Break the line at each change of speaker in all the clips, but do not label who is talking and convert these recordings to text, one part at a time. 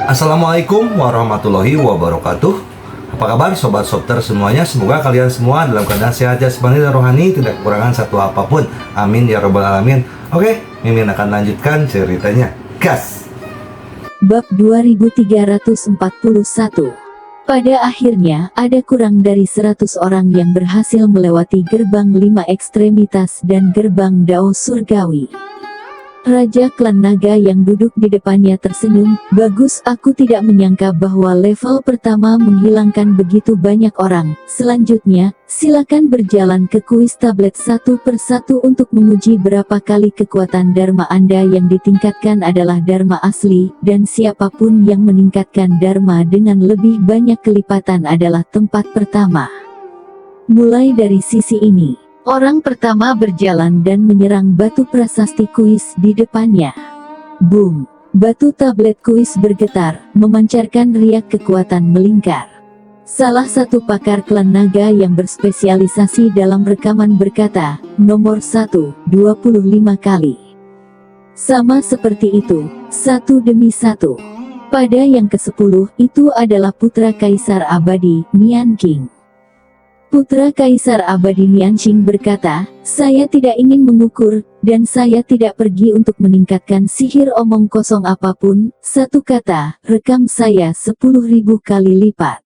Assalamualaikum warahmatullahi wabarakatuh. Apa kabar sobat Sopter semuanya? Semoga kalian semua dalam keadaan sehat jasmani dan rohani, tidak kekurangan satu apapun. Amin ya robbal alamin. Oke, Mimin akan lanjutkan ceritanya. Gas.
Bab 2341. Pada akhirnya, ada kurang dari 100 orang yang berhasil melewati gerbang 5 ekstremitas dan gerbang Dao Surgawi. Raja klan naga yang duduk di depannya tersenyum. Bagus, aku tidak menyangka bahwa level pertama menghilangkan begitu banyak orang. Selanjutnya, silakan berjalan ke kuis tablet satu persatu untuk menguji berapa kali kekuatan Dharma Anda yang ditingkatkan adalah Dharma asli, dan siapapun yang meningkatkan Dharma dengan lebih banyak kelipatan adalah tempat pertama. Mulai dari sisi ini, orang pertama berjalan dan menyerang batu prasasti kuis di depannya. Boom! Batu tablet kuis bergetar, memancarkan riak kekuatan melingkar. Salah satu pakar klan naga yang berspesialisasi dalam rekaman berkata, nomor 1, 25 kali. Sama seperti itu, satu demi satu. Pada yang ke-10, itu adalah putra kaisar abadi, Nian King. Putra Kaisar Abadi Nianqing berkata, saya tidak ingin mengukur, dan saya tidak pergi untuk meningkatkan sihir omong kosong apapun. Satu kata, rekam saya 10.000 kali lipat.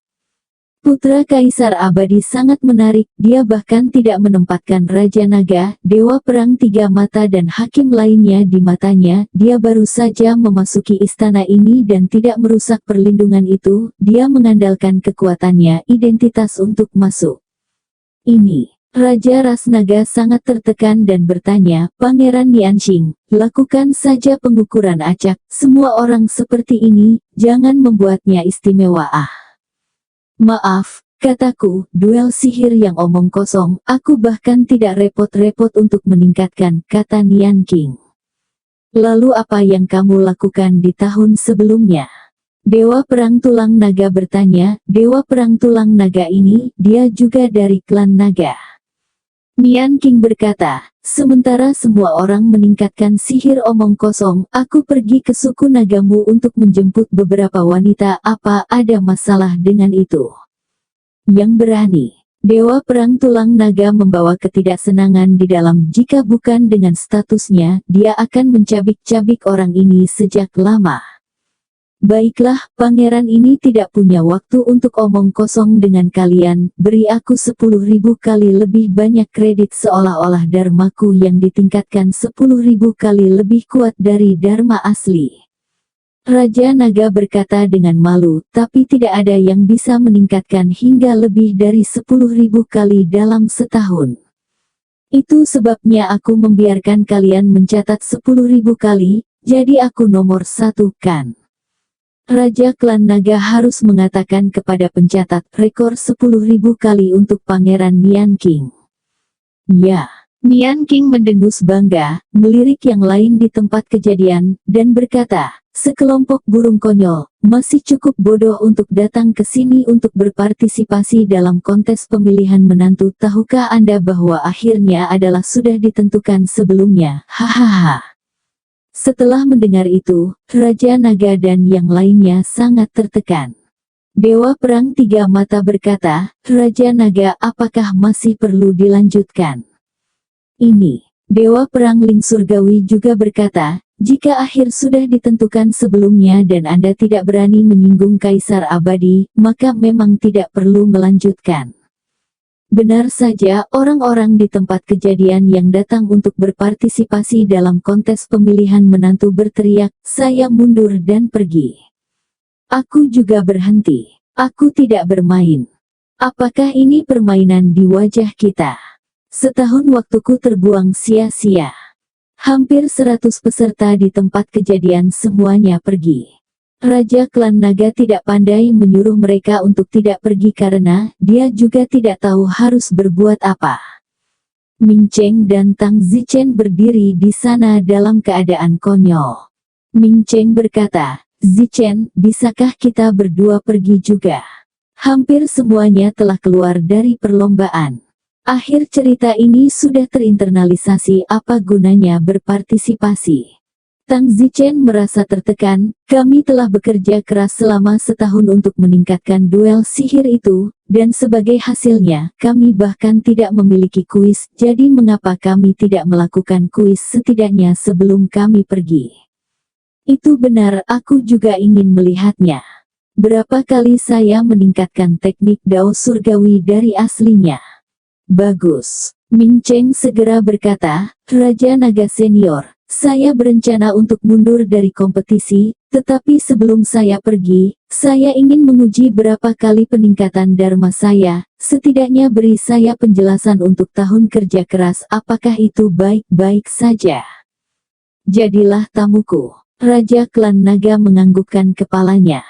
Putra Kaisar Abadi sangat menarik, dia bahkan tidak menempatkan Raja Naga, Dewa Perang Tiga Mata dan Hakim lainnya di matanya. Dia baru saja memasuki istana ini dan tidak merusak perlindungan itu. Dia mengandalkan kekuatannya, identitas untuk masuk. Ini, Raja Ras Naga sangat tertekan dan bertanya, Pangeran Nianqing, lakukan saja pengukuran acak, semua orang seperti ini, jangan membuatnya istimewa. Maaf, kataku, duel sihir yang omong kosong, aku bahkan tidak repot-repot untuk meningkatkan, kata Nianqing. Lalu apa yang kamu lakukan di tahun sebelumnya? Dewa Perang Tulang Naga bertanya. Dewa Perang Tulang Naga ini, dia juga dari klan naga. Nianqing berkata, sementara semua orang meningkatkan sihir omong kosong, aku pergi ke suku nagamu untuk menjemput beberapa wanita. Apa ada masalah dengan itu? Yang berani. Dewa Perang Tulang Naga membawa ketidaksenangan di dalam. Jika bukan dengan statusnya, dia akan mencabik-cabik orang ini sejak lama. Baiklah, pangeran ini tidak punya waktu untuk omong kosong dengan kalian. Beri aku 10.000 kali lebih banyak kredit seolah-olah dharmaku yang ditingkatkan 10.000 kali lebih kuat dari dharma asli. Raja Naga berkata dengan malu, tapi tidak ada yang bisa meningkatkan hingga lebih dari 10.000 kali dalam setahun. Itu sebabnya aku membiarkan kalian mencatat 10.000 kali, jadi aku nomor 1 kan? Raja klan naga harus mengatakan kepada pencatat rekor 10.000 kali untuk Pangeran Nianqing. Ya, Nianqing mendengus bangga, melirik yang lain di tempat kejadian, dan berkata, sekelompok burung konyol, masih cukup bodoh untuk datang ke sini untuk berpartisipasi dalam kontes pemilihan menantu. Tahukah Anda bahwa akhirnya adalah sudah ditentukan sebelumnya? Hahaha. Setelah mendengar itu, Raja Naga dan yang lainnya sangat tertekan. Dewa Perang Tiga Mata berkata, Raja Naga, apakah masih perlu dilanjutkan? Ini, Dewa Perang Ling Surgawi juga berkata, jika akhir sudah ditentukan sebelumnya dan Anda tidak berani menyinggung Kaisar Abadi, maka memang tidak perlu melanjutkan. Benar saja, orang-orang di tempat kejadian yang datang untuk berpartisipasi dalam kontes pemilihan menantu berteriak, saya mundur dan pergi. Aku juga berhenti. Aku tidak bermain. Apakah ini permainan di wajah kita? Setahun waktuku terbuang sia-sia. Hampir 100 peserta di tempat kejadian semuanya pergi. Raja klan naga tidak pandai menyuruh mereka untuk tidak pergi karena dia juga tidak tahu harus berbuat apa. Ming Cheng dan Tang Zichen berdiri di sana dalam keadaan konyol. Ming Cheng berkata, Zichen, bisakah kita berdua pergi juga? Hampir semuanya telah keluar dari perlombaan. Akhir cerita ini sudah terinternalisasi, apa gunanya berpartisipasi? Tang Zichen merasa tertekan, kami telah bekerja keras selama setahun untuk meningkatkan duel sihir itu, dan sebagai hasilnya, kami bahkan tidak memiliki kuis, jadi mengapa kami tidak melakukan kuis setidaknya sebelum kami pergi? Itu benar, aku juga ingin melihatnya. Berapa kali saya meningkatkan teknik Dao Surgawi dari aslinya? Bagus. Ming Cheng segera berkata, Raja Naga Senior, saya berencana untuk mundur dari kompetisi, tetapi sebelum saya pergi, saya ingin menguji berapa kali peningkatan Dharma saya, setidaknya beri saya penjelasan untuk tahun kerja keras, apakah itu baik-baik saja? Jadilah tamuku. Raja Klan Naga menganggukkan kepalanya.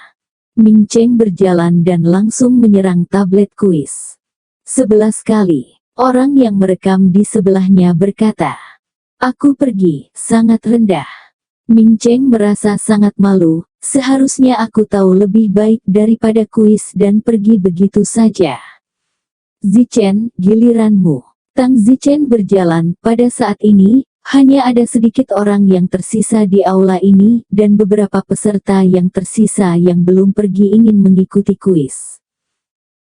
Ming Cheng berjalan dan langsung menyerang tablet kuis. 11 kali. Orang yang merekam di sebelahnya berkata, aku pergi, sangat rendah. Ming Cheng merasa sangat malu, seharusnya aku tahu lebih baik daripada kuis dan pergi begitu saja. Zichen, giliranmu. Tang Zichen berjalan, pada saat ini, hanya ada sedikit orang yang tersisa di aula ini, dan beberapa peserta yang tersisa yang belum pergi ingin mengikuti kuis.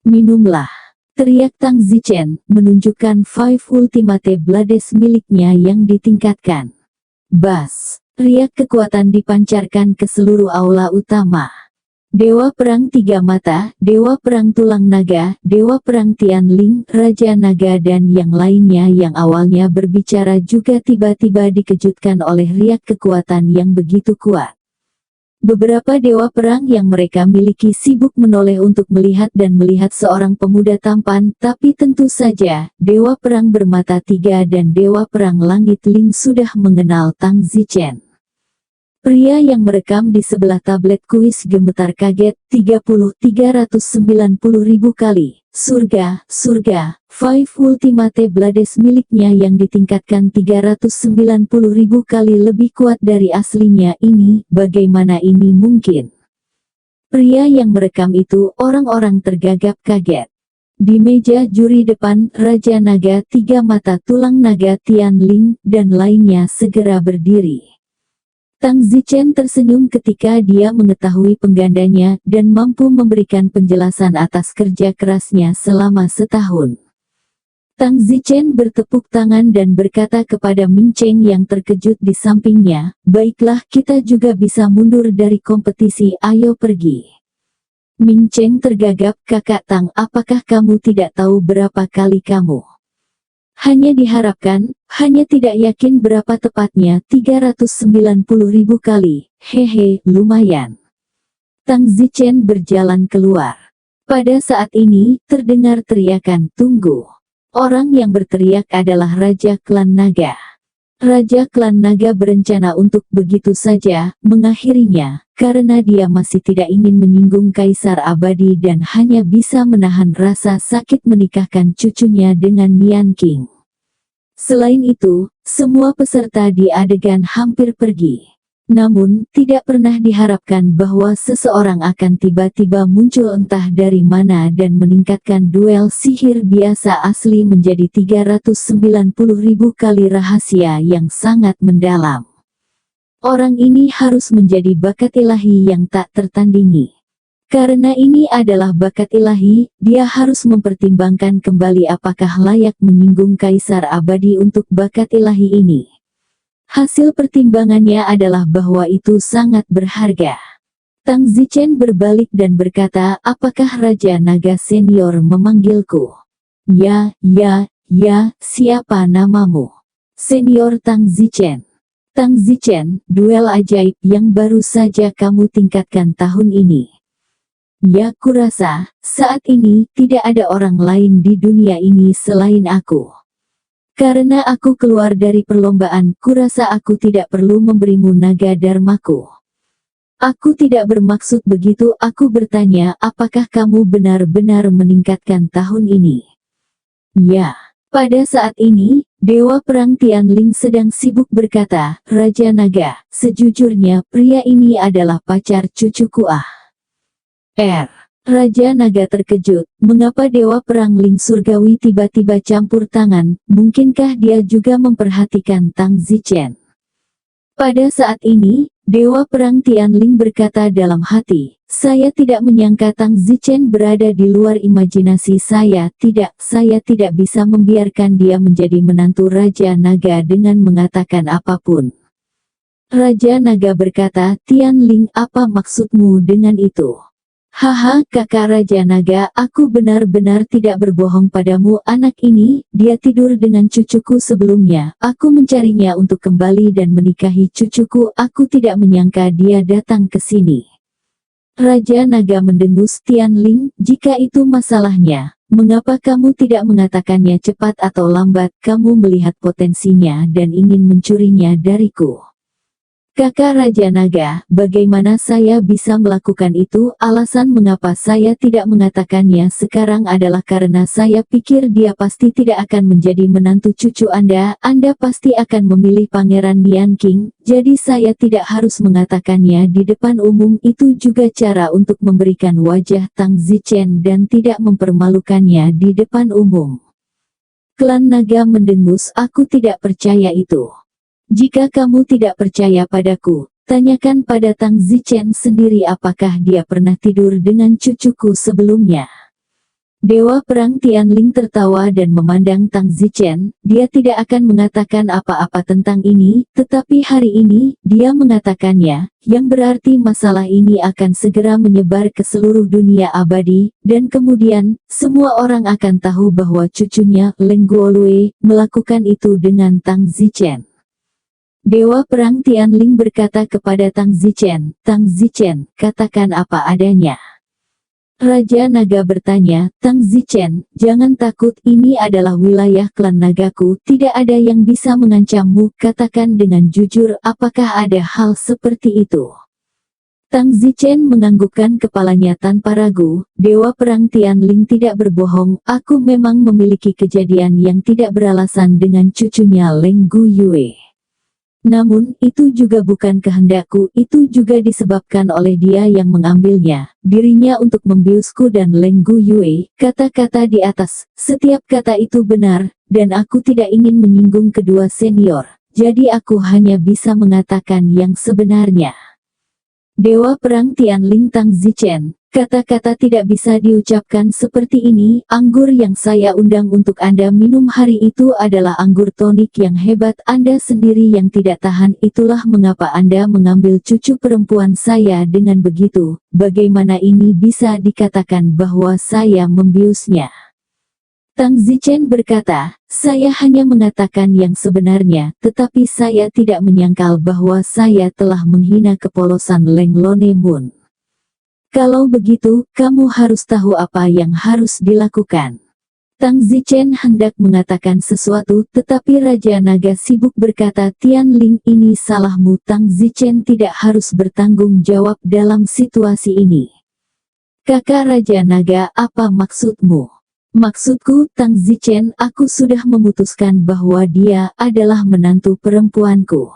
Minumlah. Teriak Tang Zichen, menunjukkan Five Ultimate Blades miliknya yang ditingkatkan. Bas, riak kekuatan dipancarkan ke seluruh aula utama. Dewa Perang Tiga Mata, Dewa Perang Tulang Naga, Dewa Perang Tianling, Raja Naga dan yang lainnya yang awalnya berbicara juga tiba-tiba dikejutkan oleh riak kekuatan yang begitu kuat. Beberapa dewa perang yang mereka miliki sibuk menoleh untuk melihat dan melihat seorang pemuda tampan, tapi tentu saja, dewa perang bermata tiga dan dewa perang langit Ling sudah mengenal Tang Zichen. Pria yang merekam di sebelah tablet kuis gemetar kaget, 390.000 kali. Surga, surga, Five Ultimate Blades miliknya yang ditingkatkan 390.000 kali lebih kuat dari aslinya ini, bagaimana ini mungkin? Pria yang merekam itu, orang-orang tergagap kaget. Di meja juri depan, Raja Naga Tiga Mata Tulang Naga Tianling, dan lainnya segera berdiri. Tang Zichen tersenyum ketika dia mengetahui penggandanya, dan mampu memberikan penjelasan atas kerja kerasnya selama setahun. Tang Zichen bertepuk tangan dan berkata kepada Ming Cheng yang terkejut di sampingnya, baiklah kita juga bisa mundur dari kompetisi, ayo pergi. Ming Cheng tergagap, kakak Tang, apakah kamu tidak tahu berapa kali kamu? Hanya diharapkan, hanya tidak yakin berapa tepatnya, 390.000 kali, hehe, lumayan. Tang Zichen berjalan keluar. Pada saat ini, terdengar teriakan, tunggu. Orang yang berteriak adalah Raja Klan Naga. Raja Klan Naga berencana untuk begitu saja mengakhirinya, karena dia masih tidak ingin menyinggung Kaisar Abadi dan hanya bisa menahan rasa sakit menikahkan cucunya dengan Nian King. Selain itu, semua peserta di adegan hampir pergi. Namun, tidak pernah diharapkan bahwa seseorang akan tiba-tiba muncul entah dari mana dan meningkatkan duel sihir biasa asli menjadi 390.000 kali rahasia yang sangat mendalam. Orang ini harus menjadi bakat ilahi yang tak tertandingi. Karena ini adalah bakat ilahi, dia harus mempertimbangkan kembali apakah layak menyinggung Kaisar Abadi untuk bakat ilahi ini. Hasil pertimbangannya adalah bahwa itu sangat berharga. Tang Zichen berbalik dan berkata, apakah Raja Naga Senior memanggilku? Ya, siapa namamu? Senior Tang Zichen. Tang Zichen, duel ajaib yang baru saja kamu tingkatkan tahun ini. Ya, kurasa, saat ini, tidak ada orang lain di dunia ini selain aku. Karena aku keluar dari perlombaan, kurasa aku tidak perlu memberimu naga dharmaku. Aku tidak bermaksud begitu, aku bertanya, apakah kamu benar-benar meningkatkan tahun ini? Ya. Pada saat ini, Dewa Perang Tianling sedang sibuk berkata, Raja Naga, sejujurnya pria ini adalah pacar cucuku Raja Naga terkejut, mengapa Dewa Perang Ling Surgawi tiba-tiba campur tangan, mungkinkah dia juga memperhatikan Tang Zichen? Pada saat ini, Dewa Perang Tianling berkata dalam hati, saya tidak menyangka Tang Zichen berada di luar imajinasi saya. Tidak, saya tidak bisa membiarkan dia menjadi menantu Raja Naga dengan mengatakan apapun. Raja Naga berkata, Tianling, apa maksudmu dengan itu? Haha, kakak Raja Naga, aku benar-benar tidak berbohong padamu. Anak ini, dia tidur dengan cucuku sebelumnya. Aku mencarinya untuk kembali dan menikahi cucuku. Aku tidak menyangka dia datang ke sini. Raja Naga mendengus. Tianling, jika itu masalahnya, mengapa kamu tidak mengatakannya cepat atau lambat? Kamu melihat potensinya dan ingin mencurinya dariku. Kakak Raja Naga, bagaimana saya bisa melakukan itu? Alasan mengapa saya tidak mengatakannya sekarang adalah karena saya pikir dia pasti tidak akan menjadi menantu cucu Anda. Anda pasti akan memilih Pangeran Nian King, jadi saya tidak harus mengatakannya di depan umum. Itu juga cara untuk memberikan wajah Tang Zichen dan tidak mempermalukannya di depan umum. Klan Naga mendengus, aku tidak percaya itu. Jika kamu tidak percaya padaku, tanyakan pada Tang Zichen sendiri apakah dia pernah tidur dengan cucuku sebelumnya. Dewa Perang Tianling tertawa dan memandang Tang Zichen. Dia tidak akan mengatakan apa-apa tentang ini, tetapi hari ini, dia mengatakannya, yang berarti masalah ini akan segera menyebar ke seluruh dunia abadi, dan kemudian, semua orang akan tahu bahwa cucunya, Leng Guolue, melakukan itu dengan Tang Zichen. Dewa Perang Tianling berkata kepada Tang Zichen, Tang Zichen, katakan apa adanya. Raja Naga bertanya, Tang Zichen, jangan takut, ini adalah wilayah klan nagaku, tidak ada yang bisa mengancammu, katakan dengan jujur, apakah ada hal seperti itu. Tang Zichen menganggukkan kepalanya tanpa ragu. Dewa Perang Tianling tidak berbohong, aku memang memiliki kejadian yang tidak beralasan dengan cucunya Leng Guolue. Namun, itu juga bukan kehendakku, itu juga disebabkan oleh dia yang mengambilnya, dirinya untuk membiusku dan Leng Guolue. Kata-kata di atas, setiap kata itu benar, dan aku tidak ingin menyinggung kedua senior, jadi aku hanya bisa mengatakan yang sebenarnya. Dewa Perang Tianling Tang Zichen, kata-kata tidak bisa diucapkan seperti ini. Anggur yang saya undang untuk Anda minum hari itu adalah anggur tonik yang hebat. Anda sendiri yang tidak tahan. Itulah mengapa Anda mengambil cucu perempuan saya dengan begitu. Bagaimana ini bisa dikatakan bahwa saya membiusnya? Tang Zichen berkata, saya hanya mengatakan yang sebenarnya, tetapi saya tidak menyangkal bahwa saya telah menghina kepolosan Leng Lonemun. Kalau begitu, kamu harus tahu apa yang harus dilakukan. Tang Zichen hendak mengatakan sesuatu, tetapi Raja Naga sibuk berkata, Tianling, ini salahmu. Tang Zichen tidak harus bertanggung jawab dalam situasi ini. Kakak Raja Naga, apa maksudmu? Maksudku, Tang Zichen, aku sudah memutuskan bahwa dia adalah menantu perempuanku.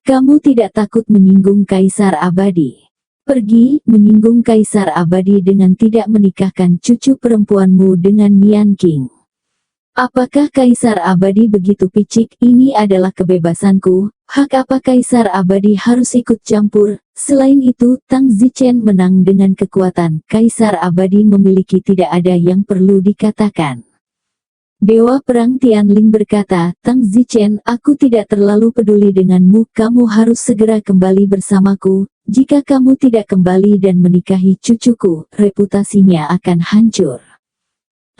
Kamu tidak takut menyinggung Kaisar Abadi. Pergi, menyinggung Kaisar Abadi dengan tidak menikahkan cucu perempuanmu dengan Nian King. Apakah Kaisar Abadi begitu picik? Ini adalah kebebasanku. Hak apa Kaisar Abadi harus ikut campur? Selain itu, Tang Zichen menang dengan kekuatan. Kaisar Abadi memiliki tidak ada yang perlu dikatakan. Dewa Perang Tianling berkata, Tang Zichen, aku tidak terlalu peduli denganmu. Kamu harus segera kembali bersamaku. Jika kamu tidak kembali dan menikahi cucuku, reputasinya akan hancur.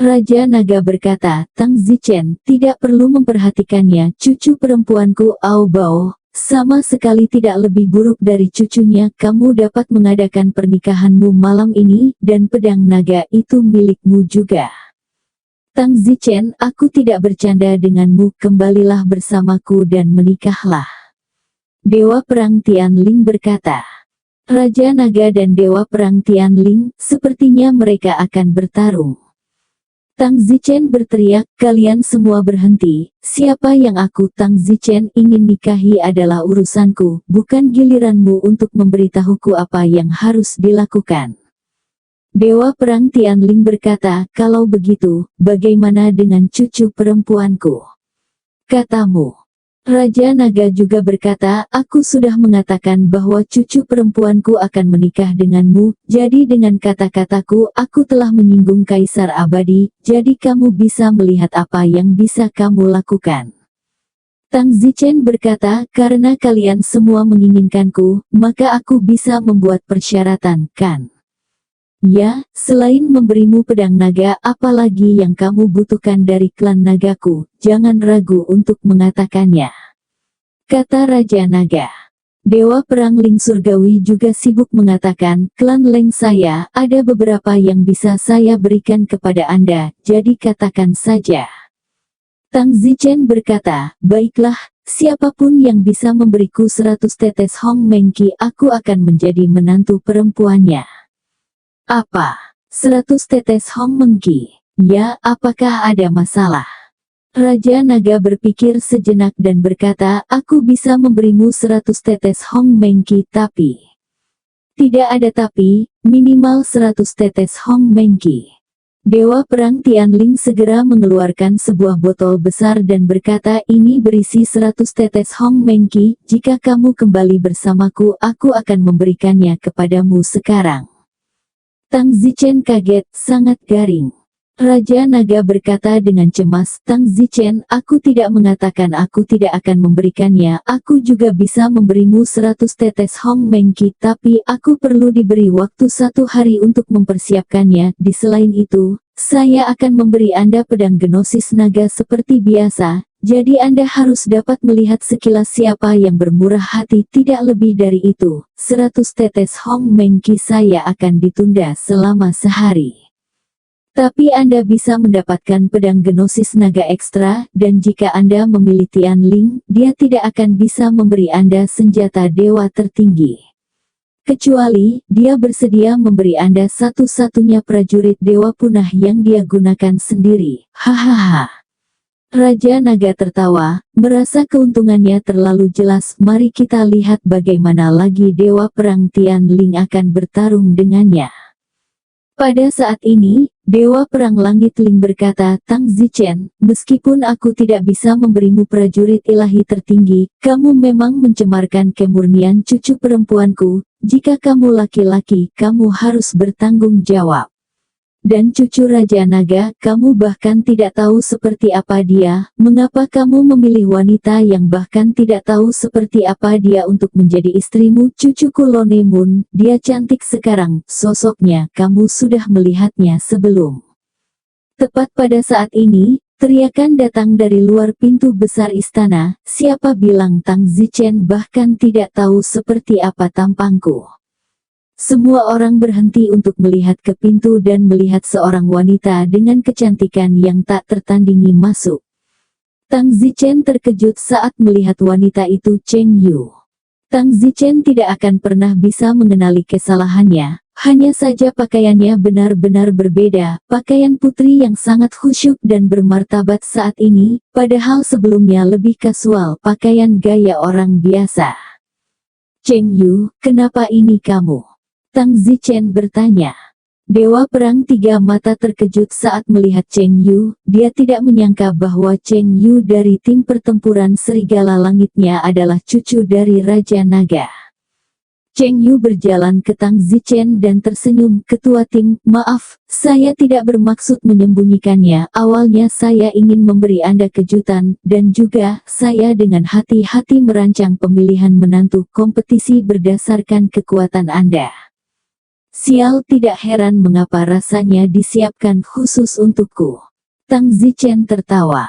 Raja Naga berkata, Tang Zichen, tidak perlu memperhatikannya, cucu perempuanku Ao Bao, sama sekali tidak lebih buruk dari cucunya. Kamu dapat mengadakan pernikahanmu malam ini, dan pedang naga itu milikmu juga. Tang Zichen, aku tidak bercanda denganmu, kembalilah bersamaku dan menikahlah. Dewa Perang Tianling berkata. Raja Naga dan Dewa Perang Tianling, sepertinya mereka akan bertarung. Tang Zichen berteriak, kalian semua berhenti, siapa yang aku Tang Zichen ingin nikahi adalah urusanku, bukan giliranmu untuk memberitahuku apa yang harus dilakukan. Dewa Perang Tianling berkata, kalau begitu, bagaimana dengan cucu perempuanku? Katamu. Raja Naga juga berkata, aku sudah mengatakan bahwa cucu perempuanku akan menikah denganmu, jadi dengan kata-kataku aku telah menyinggung Kaisar Abadi, jadi kamu bisa melihat apa yang bisa kamu lakukan. Tang Zichen berkata, karena kalian semua menginginkanku, maka aku bisa membuat persyaratan, kan? Ya, selain memberimu pedang naga, apalagi yang kamu butuhkan dari klan nagaku, jangan ragu untuk mengatakannya. Kata Raja Naga. Dewa Perang Ling Surgawi juga sibuk mengatakan, klan Leng saya, ada beberapa yang bisa saya berikan kepada Anda, jadi katakan saja. Tang Zichen berkata, baiklah, siapapun yang bisa memberiku 100 tetes Hong Mengki, aku akan menjadi menantu perempuannya. Apa? 100 tetes Hong Mengki? Ya, apakah ada masalah? Raja Naga berpikir sejenak dan berkata, aku bisa memberimu 100 tetes Hong Mengki tapi... Tidak ada tapi, minimal 100 tetes Hong Mengki. Dewa Perang Tianling segera mengeluarkan sebuah botol besar dan berkata, ini berisi 100 tetes Hong Mengki, jika kamu kembali bersamaku aku akan memberikannya kepadamu sekarang. Tang Zichen kaget, sangat garing. Raja Naga berkata dengan cemas, Tang Zichen, aku tidak mengatakan aku tidak akan memberikannya, aku juga bisa memberimu 100 tetes Hong Mengki, tapi aku perlu diberi waktu 1 hari untuk mempersiapkannya. Di selain itu, saya akan memberi Anda pedang Gnosis Naga seperti biasa, jadi Anda harus dapat melihat sekilas siapa yang bermurah hati. Tidak lebih dari itu, 100 tetes Hong Mengki saya akan ditunda selama sehari. Tapi Anda bisa mendapatkan pedang Gnosis Naga ekstra, dan jika Anda memilih Tianling, dia tidak akan bisa memberi Anda senjata dewa tertinggi. Kecuali, dia bersedia memberi Anda satu-satunya prajurit dewa punah yang dia gunakan sendiri. Hahaha. Raja Naga tertawa, merasa keuntungannya terlalu jelas. Mari kita lihat bagaimana lagi Dewa Perang Tianling akan bertarung dengannya. Pada saat ini, Dewa Perang Langit Ling berkata, Tang Zichen, meskipun aku tidak bisa memberimu prajurit ilahi tertinggi, kamu memang mencemarkan kemurnian cucu perempuanku. Jika kamu laki-laki, kamu harus bertanggung jawab. Dan cucu Raja Naga, kamu bahkan tidak tahu seperti apa dia, mengapa kamu memilih wanita yang bahkan tidak tahu seperti apa dia untuk menjadi istrimu? Cucuku Lone Moon, dia cantik sekarang, sosoknya, kamu sudah melihatnya sebelum. Tepat pada saat ini, teriakan datang dari luar pintu besar istana, siapa bilang Tang Zichen bahkan tidak tahu seperti apa tampangku. Semua orang berhenti untuk melihat ke pintu dan melihat seorang wanita dengan kecantikan yang tak tertandingi masuk. Tang Zichen terkejut saat melihat wanita itu, Cheng Yu. Tang Zichen tidak akan pernah bisa mengenali kesalahannya, hanya saja pakaiannya benar-benar berbeda, pakaian putri yang sangat khusyuk dan bermartabat saat ini, padahal sebelumnya lebih kasual, pakaian gaya orang biasa. Cheng Yu, kenapa ini kamu? Tang Zichen bertanya. Dewa Perang Tiga Mata terkejut saat melihat Cheng Yu, dia tidak menyangka bahwa Cheng Yu dari tim pertempuran Serigala Langitnya adalah cucu dari Raja Naga. Cheng Yu berjalan ke Tang Zichen dan tersenyum, ketua tim, maaf, saya tidak bermaksud menyembunyikannya, awalnya saya ingin memberi Anda kejutan, dan juga, saya dengan hati-hati merancang pemilihan menantu kompetisi berdasarkan kekuatan Anda. Sial, tidak heran mengapa rasanya disiapkan khusus untukku. Tang Zichen tertawa.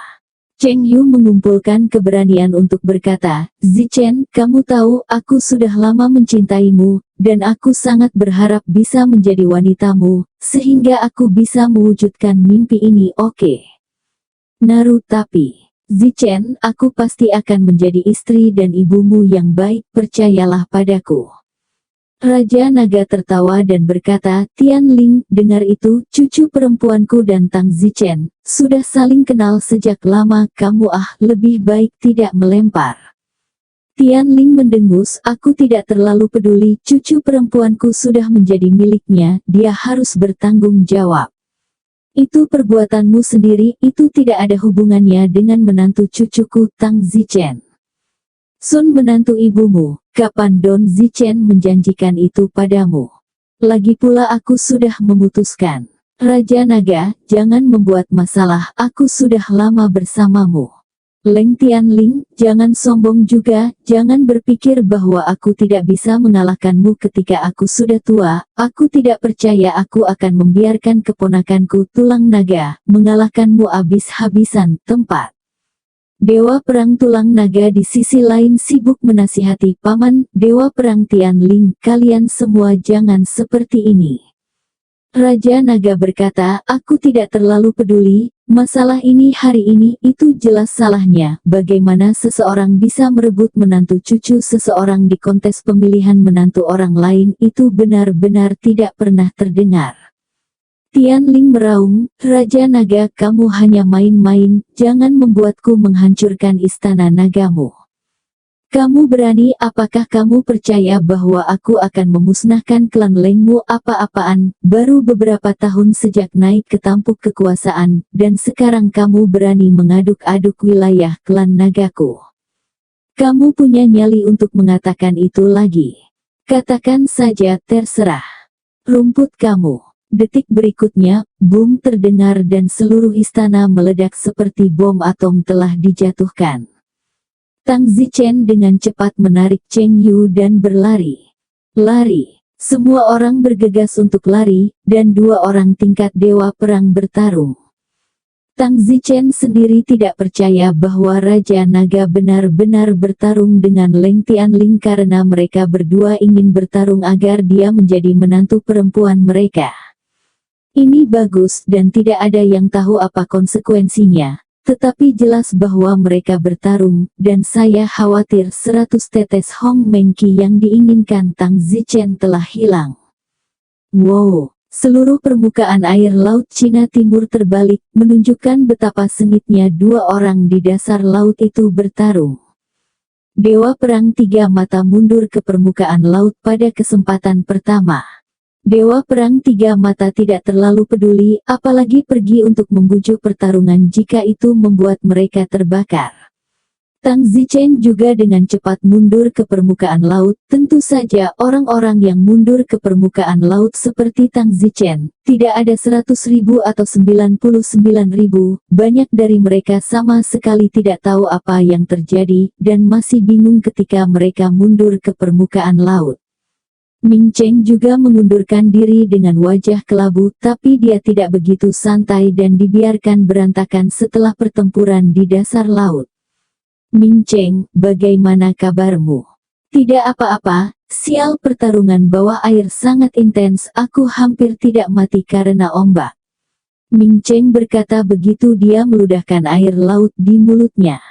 Cheng Yu mengumpulkan keberanian untuk berkata, Zichen, kamu tahu, aku sudah lama mencintaimu, dan aku sangat berharap bisa menjadi wanitamu, sehingga aku bisa mewujudkan mimpi ini. Oke. Naru, tapi, Zichen, aku pasti akan menjadi istri dan ibumu yang baik, percayalah padaku. Raja Naga tertawa dan berkata, Tianling, dengar itu, cucu perempuanku dan Tang Zichen, sudah saling kenal sejak lama, kamu lebih baik tidak melempar. Tianling mendengus, aku tidak terlalu peduli, cucu perempuanku sudah menjadi miliknya, dia harus bertanggung jawab. Itu perbuatanmu sendiri, itu tidak ada hubungannya dengan menantu cucuku, Tang Zichen. Sun menantu ibumu, kapan Don Zichen menjanjikan itu padamu? Lagi pula aku sudah memutuskan. Raja Naga, jangan membuat masalah, aku sudah lama bersamamu. Leng Tianling, jangan sombong juga, jangan berpikir bahwa aku tidak bisa mengalahkanmu ketika aku sudah tua, aku tidak percaya aku akan membiarkan keponakanku Tulang Naga mengalahkanmu habis-habisan. Tempat Dewa Perang Tulang Naga di sisi lain sibuk menasihati Paman Dewa Perang Tianling, kalian semua jangan seperti ini. Raja Naga berkata, aku tidak terlalu peduli, masalah ini hari ini itu jelas salahnya. Bagaimana seseorang bisa merebut menantu cucu seseorang di kontes pemilihan menantu orang lain, itu benar-benar tidak pernah terdengar. Tianling meraung, Raja Naga, kamu hanya main-main, jangan membuatku menghancurkan istana nagamu. Kamu berani? Apakah kamu percaya bahwa aku akan memusnahkan klan Lengmu? Apa-apaan, baru beberapa tahun sejak naik ke tampuk kekuasaan, dan sekarang kamu berani mengaduk-aduk wilayah klan nagaku. Kamu punya nyali untuk mengatakan itu lagi. Katakan saja, terserah. Rumput kamu. Detik berikutnya, boom terdengar dan seluruh istana meledak seperti bom atom telah dijatuhkan. Tang Zichen dengan cepat menarik Cheng Yu dan berlari. Lari. Semua orang bergegas untuk lari, dan dua orang tingkat dewa perang bertarung. Tang Zichen sendiri tidak percaya bahwa Raja Naga benar-benar bertarung dengan Leng Tianling karena mereka berdua ingin bertarung agar dia menjadi menantu perempuan mereka. Ini bagus dan tidak ada yang tahu apa konsekuensinya. Tetapi jelas bahwa mereka bertarung, dan saya khawatir 100 tetes Hong Mengki yang diinginkan Tang Zichen telah hilang. Wow, seluruh permukaan air laut Cina Timur terbalik, menunjukkan betapa sengitnya dua orang di dasar laut itu bertarung. Dewa Perang Tiga Mata mundur ke permukaan laut pada kesempatan pertama. Dewa Perang Tiga Mata tidak terlalu peduli, apalagi pergi untuk membujuk pertarungan jika itu membuat mereka terbakar. Tang Zichen juga dengan cepat mundur ke permukaan laut. Tentu saja orang-orang yang mundur ke permukaan laut seperti Tang Zichen, tidak ada 100.000 atau 99.000, banyak dari mereka sama sekali tidak tahu apa yang terjadi, dan masih bingung ketika mereka mundur ke permukaan laut. Ming Cheng juga mengundurkan diri dengan wajah kelabu, tapi dia tidak begitu santai dan dibiarkan berantakan setelah pertempuran di dasar laut. Ming Cheng, bagaimana kabarmu? Tidak apa-apa, sial, pertarungan bawah air sangat intens, aku hampir tidak mati karena ombak. Ming Cheng berkata begitu dia meludahkan air laut di mulutnya.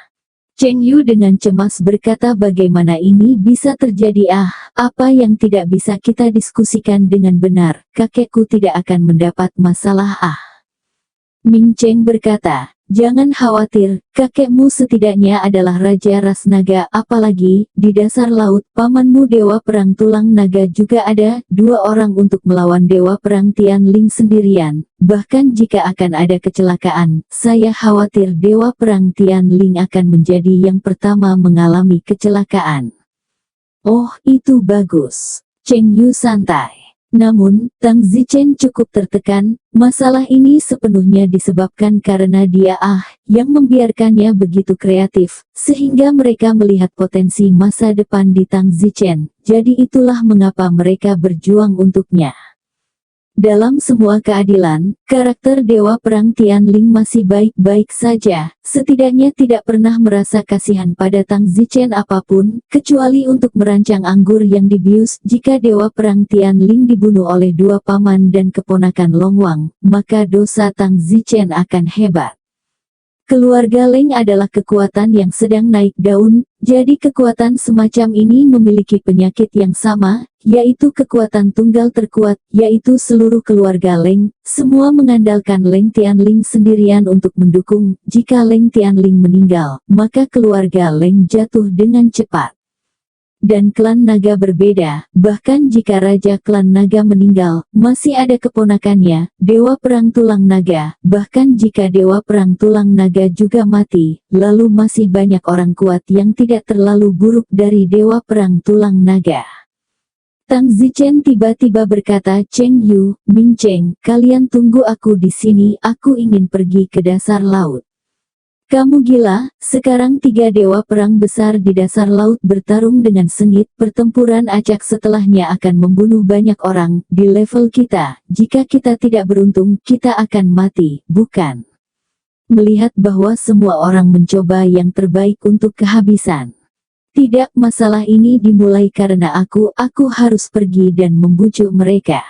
Cheng Yu dengan cemas berkata, bagaimana ini bisa terjadi? Apa yang tidak bisa kita diskusikan dengan benar, kakekku tidak akan mendapat masalah. Ming Cheng berkata, jangan khawatir, kakekmu setidaknya adalah Raja Ras Naga, apalagi, di dasar laut, pamanmu Dewa Perang Tulang Naga juga ada, dua orang untuk melawan Dewa Perang Tianling sendirian, bahkan jika akan ada kecelakaan, saya khawatir Dewa Perang Tianling akan menjadi yang pertama mengalami kecelakaan. Oh, itu bagus. Cheng Yu santai. Namun, Tang Zichen cukup tertekan, masalah ini sepenuhnya disebabkan karena dia yang membiarkannya begitu kreatif, sehingga mereka melihat potensi masa depan di Tang Zichen, jadi itulah mengapa mereka berjuang untuknya. Dalam semua keadilan, karakter Dewa Perang Tianling masih baik-baik saja, setidaknya tidak pernah merasa kasihan pada Tang Zichen apapun, kecuali untuk merancang anggur yang dibius. Jika Dewa Perang Tianling dibunuh oleh dua paman dan keponakan Long Wang, maka dosa Tang Zichen akan hebat. Keluarga Leng adalah kekuatan yang sedang naik daun, jadi kekuatan semacam ini memiliki penyakit yang sama, yaitu kekuatan tunggal terkuat, yaitu seluruh keluarga Leng, semua mengandalkan Leng Tianling sendirian untuk mendukung. Jika Leng Tianling meninggal, maka keluarga Leng jatuh dengan cepat. dan klan naga berbeda. Bahkan jika Raja klan naga meninggal, masih ada keponakannya, Dewa Perang Tulang Naga. Bahkan jika Dewa Perang Tulang Naga juga mati, lalu masih banyak orang kuat yang tidak terlalu buruk dari Dewa Perang Tulang Naga. Tang Zichen tiba-tiba berkata, "Cheng Yu, Ming Cheng, kalian tunggu aku di sini, aku ingin pergi ke dasar laut." "Kamu gila?" Sekarang 3 dewa perang besar di dasar laut bertarung dengan sengit. Pertempuran acak setelahnya akan membunuh banyak orang. Di level kita, jika kita tidak beruntung, kita akan mati, bukan? Melihat bahwa semua orang mencoba yang terbaik untuk kehabisan. "Tidak, masalah ini dimulai karena aku harus pergi dan membujuk mereka."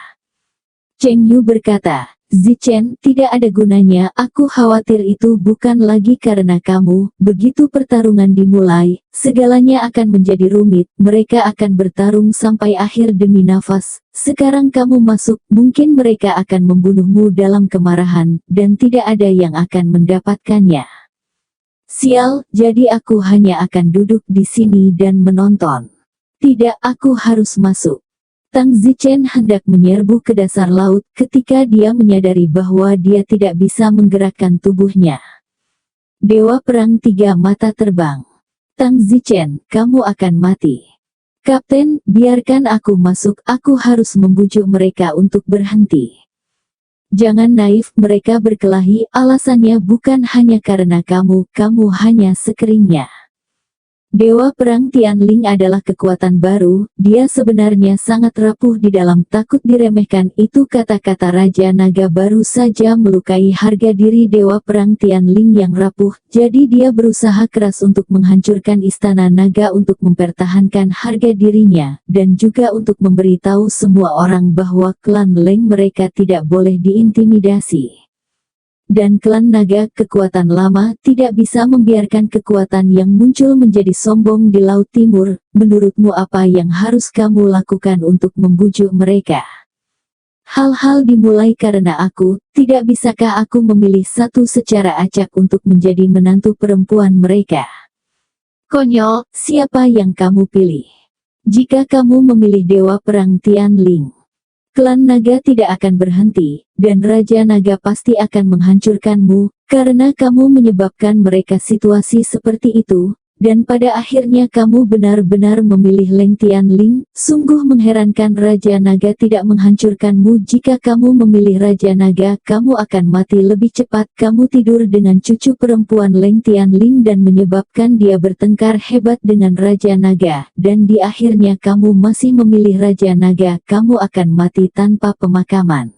Cheng Yu berkata, "Zichen, tidak ada gunanya, aku khawatir itu bukan lagi karena kamu." Begitu pertarungan dimulai, segalanya akan menjadi rumit, mereka akan bertarung sampai akhir demi nafas. Sekarang kamu masuk, mungkin mereka akan membunuhmu dalam kemarahan, dan tidak ada yang akan mendapatkannya. Sial, jadi aku hanya akan duduk di sini dan menonton. Tidak, aku harus masuk. Tang Zichen hendak menyerbu ke dasar laut ketika dia menyadari bahwa dia tidak bisa menggerakkan tubuhnya. Dewa Perang 3 Mata Terbang. "Tang Zichen, kamu akan mati." "Kapten, biarkan aku masuk, aku harus membujuk mereka untuk berhenti." "Jangan naif," mereka berkelahi, "alasannya bukan hanya karena kamu hanya sekeringnya." Dewa Perang Tianling adalah kekuatan baru, dia sebenarnya sangat rapuh di dalam, takut diremehkan. Itu kata-kata Raja Naga baru saja melukai harga diri Dewa Perang Tianling yang rapuh, jadi dia berusaha keras untuk menghancurkan Istana Naga untuk mempertahankan harga dirinya, dan juga untuk memberitahu semua orang bahwa klan Leng mereka tidak boleh diintimidasi. Dan klan naga, kekuatan lama, tidak bisa membiarkan kekuatan yang muncul menjadi sombong di Laut Timur. Menurutmu apa yang harus kamu lakukan untuk membujuk mereka? "Hal-hal dimulai karena aku, tidak bisakah aku memilih satu secara acak untuk menjadi menantu perempuan mereka?" "Konyol, siapa yang kamu pilih? Jika kamu memilih Dewa Perang Tianling, klan naga tidak akan berhenti, dan Raja Naga pasti akan menghancurkanmu, karena kamu menyebabkan mereka situasi seperti itu, dan pada akhirnya kamu benar-benar memilih Leng Tianling." Sungguh mengherankan Raja Naga tidak menghancurkanmu. "Jika kamu memilih Raja Naga, kamu akan mati lebih cepat." "Kamu tidur dengan cucu perempuan Leng Tianling dan menyebabkan dia bertengkar hebat dengan Raja Naga, dan di akhirnya kamu masih memilih Raja Naga, kamu akan mati tanpa pemakaman.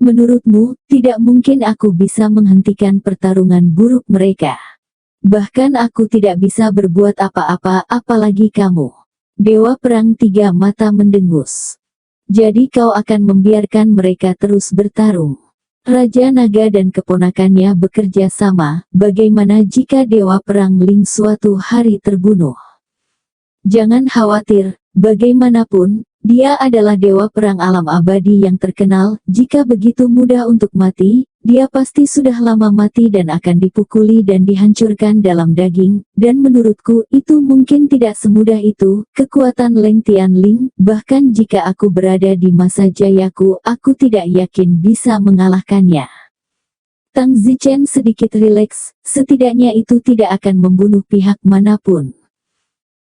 Menurutmu, tidak mungkin aku bisa menghentikan pertarungan buruk mereka. Bahkan aku tidak bisa berbuat apa-apa, apalagi kamu." Dewa Perang 3 Mata mendengus. "Jadi kau akan membiarkan mereka terus bertarung?" Raja Naga dan keponakannya bekerja sama. "Bagaimana jika Dewa Perang Ling suatu hari terbunuh?" "Jangan khawatir, bagaimanapun, dia adalah Dewa Perang alam abadi yang terkenal. Jika begitu mudah untuk mati, dia pasti sudah lama mati dan akan dipukuli dan dihancurkan dalam daging, dan menurutku itu mungkin tidak semudah itu." Kekuatan Leng Tianling, bahkan jika aku berada di masa jayaku, aku tidak yakin bisa mengalahkannya. Tang Zichen sedikit rileks, setidaknya itu tidak akan membunuh pihak manapun.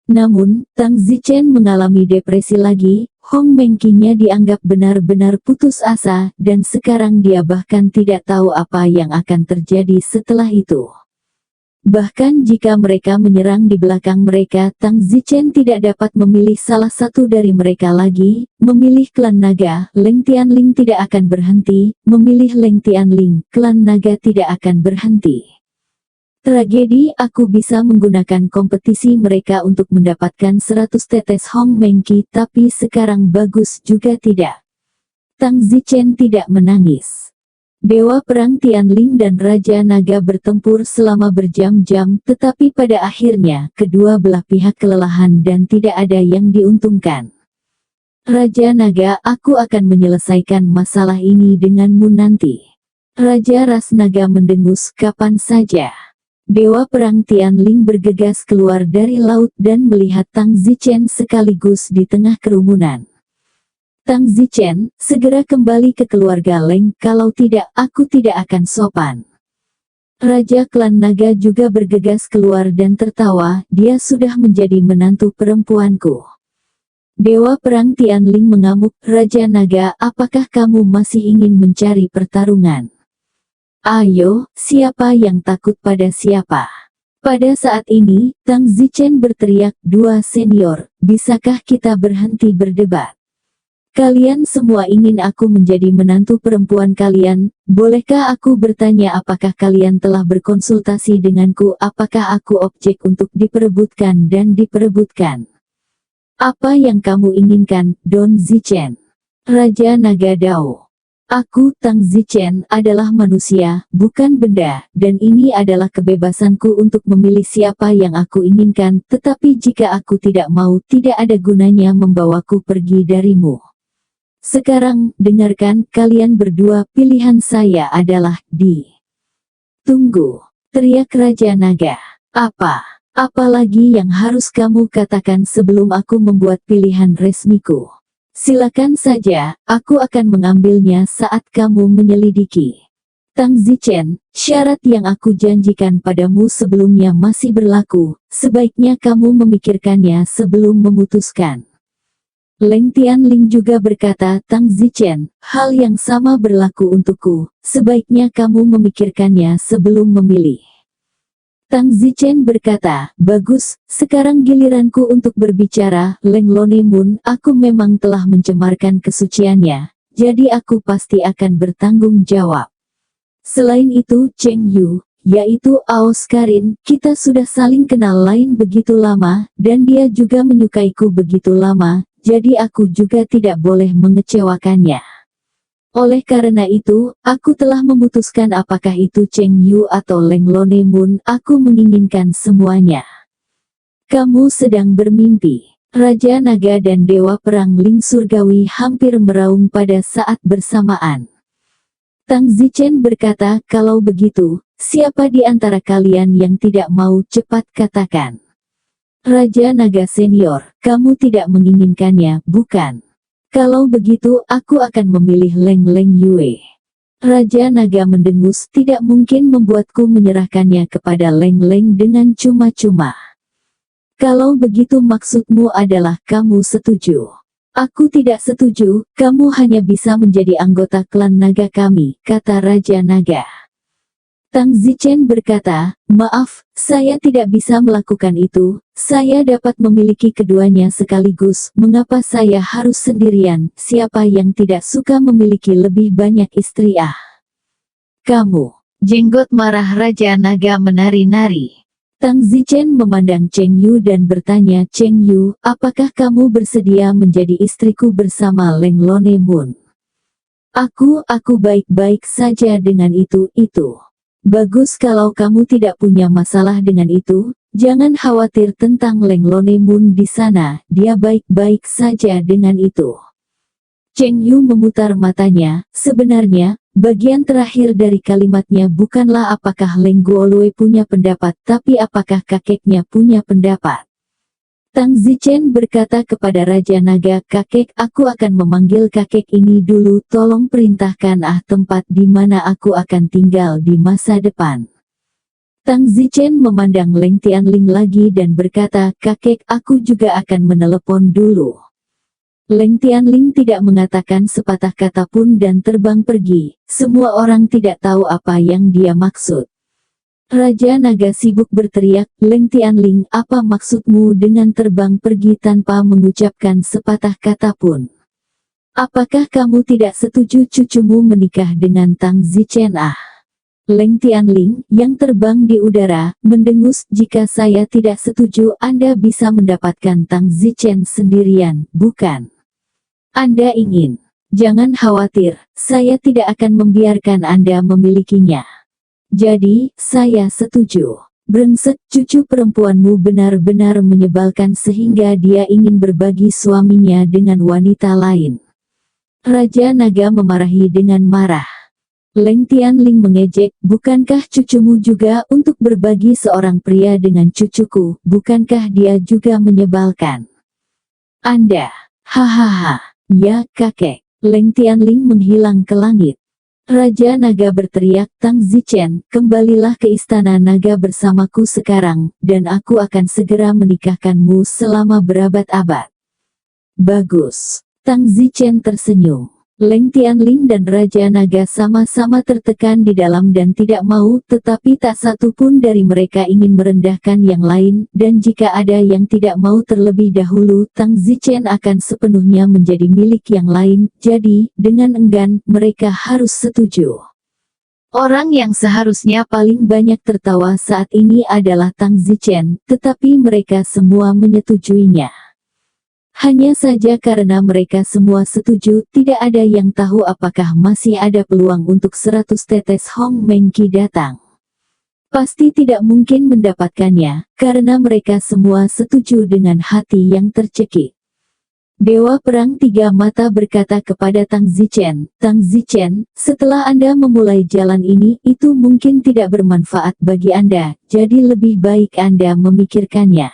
Namun, Tang Zichen mengalami depresi lagi. Hong Mengqinya dianggap benar-benar putus asa, dan sekarang dia bahkan tidak tahu apa yang akan terjadi setelah itu. Bahkan jika mereka menyerang di belakang mereka, Tang Zichen tidak dapat memilih salah satu dari mereka lagi. Memilih klan naga, Leng Tianling tidak akan berhenti. Memilih Leng Tianling, klan naga tidak akan berhenti. Tragedi, aku bisa menggunakan kompetisi mereka untuk mendapatkan 100 tetes Hong Mengqi, tapi sekarang bagus juga tidak. Tang Zichen tidak menangis. Dewa Perang Tianling dan Raja Naga bertempur selama berjam-jam, tetapi pada akhirnya, kedua belah pihak kelelahan dan tidak ada yang diuntungkan. "Raja Naga, aku akan menyelesaikan masalah ini denganmu nanti." Raja Ras Naga mendengus, "Kapan saja?" Dewa Perang Tianling bergegas keluar dari laut dan melihat Tang Zichen sekaligus di tengah kerumunan. Tang Zichen, segera kembali ke keluarga Leng, kalau tidak, aku tidak akan sopan. Raja klan naga juga bergegas keluar dan tertawa, dia sudah menjadi menantu perempuanku. Dewa Perang Tianling mengamuk, Raja Naga, apakah kamu masih ingin mencari pertarungan? Ayo, siapa yang takut pada siapa? Pada saat ini, Tang Zichen berteriak, dua senior, bisakah kita berhenti berdebat? Kalian semua ingin aku menjadi menantu perempuan kalian, bolehkah aku bertanya apakah kalian telah berkonsultasi denganku, apakah aku objek untuk diperebutkan dan diperebutkan? Apa yang kamu inginkan, Don Zichen? Raja Naga Dao. Aku, Tang Zichen, adalah manusia, bukan benda, dan ini adalah kebebasanku untuk memilih siapa yang aku inginkan, tetapi jika aku tidak mau, tidak ada gunanya membawaku pergi darimu. Sekarang, dengarkan, kalian berdua, pilihan saya adalah, Tunggu, teriak Raja Naga. Apa? Apalagi yang harus kamu katakan sebelum aku membuat pilihan resmiku? Silakan saja, aku akan mengambilnya saat kamu menyelidiki. Tang Zichen, syarat yang aku janjikan padamu sebelumnya masih berlaku, sebaiknya kamu memikirkannya sebelum memutuskan. Leng Tianling juga berkata, Tang Zichen, hal yang sama berlaku untukku, sebaiknya kamu memikirkannya sebelum memilih. Tang Zichen berkata, bagus, sekarang giliranku untuk berbicara, Leng Lonemun, aku memang telah mencemarkan kesuciannya, jadi aku pasti akan bertanggung jawab. Selain itu, Cheng Yu, yaitu Aos Karin, kita sudah saling kenal lain begitu lama, dan dia juga menyukaiku begitu lama, jadi aku juga tidak boleh mengecewakannya. Oleh karena itu, aku telah memutuskan apakah itu Cheng Yu atau Leng Lonemun, aku menginginkan semuanya. Kamu sedang bermimpi. Raja Naga dan Dewa Perang Ling Surgawi hampir meraung pada saat bersamaan. Tang Zichen berkata, kalau begitu, siapa di antara kalian yang tidak mau cepat katakan? Raja Naga Senior, kamu tidak menginginkannya, bukan? Kalau begitu, aku akan memilih Leng Leng Yue. Raja Naga mendengus, tidak mungkin membuatku menyerahkannya kepada Leng Leng dengan cuma-cuma. Kalau begitu maksudmu adalah kamu setuju. Aku tidak setuju, kamu hanya bisa menjadi anggota klan naga kami, kata Raja Naga. Tang Zichen berkata, maaf, saya tidak bisa melakukan itu, saya dapat memiliki keduanya sekaligus, mengapa saya harus sendirian, siapa yang tidak suka memiliki lebih banyak istri Kamu, jenggot marah Raja Naga menari-nari. Tang Zichen memandang Cheng Yu dan bertanya, Cheng Yu, apakah kamu bersedia menjadi istriku bersama Leng Lonemun? Aku baik-baik saja dengan itu. Bagus kalau kamu tidak punya masalah dengan itu, jangan khawatir tentang Leng Lonemun di sana, dia baik-baik saja dengan itu. Cheng Yu memutar matanya, sebenarnya, bagian terakhir dari kalimatnya bukanlah apakah Leng Guolue punya pendapat, tapi apakah kakeknya punya pendapat. Tang Zichen berkata kepada Raja Naga, kakek, aku akan memanggil kakek ini dulu, tolong perintahkan tempat di mana aku akan tinggal di masa depan. Tang Zichen memandang Leng Tianling lagi dan berkata, kakek, aku juga akan menelepon dulu. Leng Tianling tidak mengatakan sepatah kata pun dan terbang pergi, semua orang tidak tahu apa yang dia maksud. Raja Naga sibuk berteriak, Leng Tianling, apa maksudmu dengan terbang pergi tanpa mengucapkan sepatah kata pun? Apakah kamu tidak setuju cucumu menikah dengan Tang Zichen? Leng Tianling, yang terbang di udara, mendengus, jika saya tidak setuju, Anda bisa mendapatkan Tang Zichen sendirian, bukan? Anda ingin? Jangan khawatir, saya tidak akan membiarkan Anda memilikinya. Jadi, saya setuju. Brengsek, cucu perempuanmu benar-benar menyebalkan sehingga dia ingin berbagi suaminya dengan wanita lain. Raja Naga memarahi dengan marah. Leng Tianling mengejek, bukankah cucumu juga untuk berbagi seorang pria dengan cucuku, bukankah dia juga menyebalkan? Anda, hahaha, ya kakek. Leng Tianling menghilang ke langit. Raja Naga berteriak, Tang Zichen, kembalilah ke istana naga bersamaku sekarang, dan aku akan segera menikahkanmu selama berabad-abad. Bagus. Tang Zichen tersenyum. Leng Tianling dan Raja Naga sama-sama tertekan di dalam dan tidak mau, tetapi tak satu pun dari mereka ingin merendahkan yang lain, dan jika ada yang tidak mau terlebih dahulu, Tang Zichen akan sepenuhnya menjadi milik yang lain, jadi, dengan enggan, mereka harus setuju. Orang yang seharusnya paling banyak tertawa saat ini adalah Tang Zichen, tetapi mereka semua menyetujuinya. Hanya saja karena mereka semua setuju, tidak ada yang tahu apakah masih ada peluang untuk 100 tetes Hong Mengqi datang. Pasti tidak mungkin mendapatkannya, karena mereka semua setuju dengan hati yang tercekik. Dewa Perang Tiga Mata berkata kepada Tang Zichen, Tang Zichen, setelah Anda memulai jalan ini, itu mungkin tidak bermanfaat bagi Anda, jadi lebih baik Anda memikirkannya.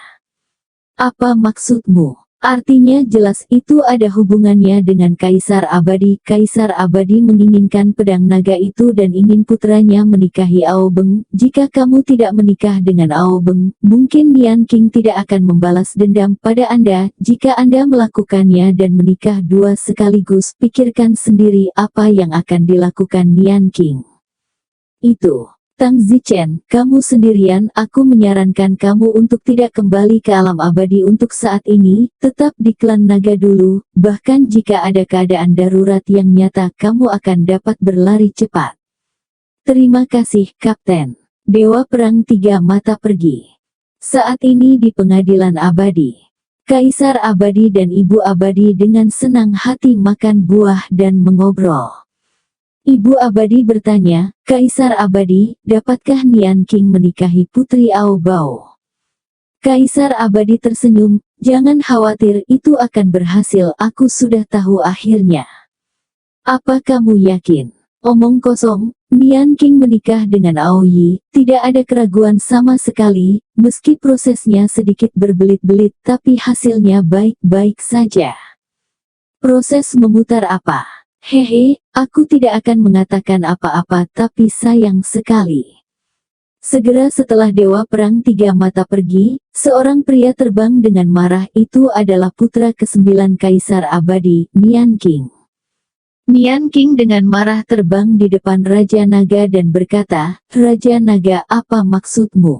Apa maksudmu? Artinya jelas itu ada hubungannya dengan Kaisar Abadi. Kaisar Abadi menginginkan pedang naga itu dan ingin putranya menikahi Ao Beng. Jika kamu tidak menikah dengan Ao Beng, mungkin Nian King tidak akan membalas dendam pada Anda. Jika Anda melakukannya dan menikah dua sekaligus, pikirkan sendiri apa yang akan dilakukan Nian King. Itu. Tang Zichen, kamu sendirian, aku menyarankan kamu untuk tidak kembali ke alam abadi untuk saat ini, tetap di klan naga dulu, bahkan jika ada keadaan darurat yang nyata kamu akan dapat berlari cepat. Terima kasih, Kapten. Dewa Perang Tiga Mata pergi. Saat ini di pengadilan abadi, Kaisar Abadi dan Ibu Abadi dengan senang hati makan buah dan mengobrol. Ibu Abadi bertanya, Kaisar Abadi, dapatkah Nian King menikahi putri Ao Bao? Kaisar Abadi tersenyum, jangan khawatir, itu akan berhasil, aku sudah tahu akhirnya. Apa kamu yakin? Omong kosong, Nian King menikah dengan Ao Yi, tidak ada keraguan sama sekali, meski prosesnya sedikit berbelit-belit, tapi hasilnya baik-baik saja. Proses memutar apa? Hehe, aku tidak akan mengatakan apa-apa, tapi sayang sekali. Segera setelah Dewa Perang Tiga Mata pergi, seorang pria terbang dengan marah. Itu adalah putra ke-9 Kaisar Abadi, Nian King. Nian King dengan marah terbang di depan Raja Naga dan berkata, Raja Naga, apa maksudmu?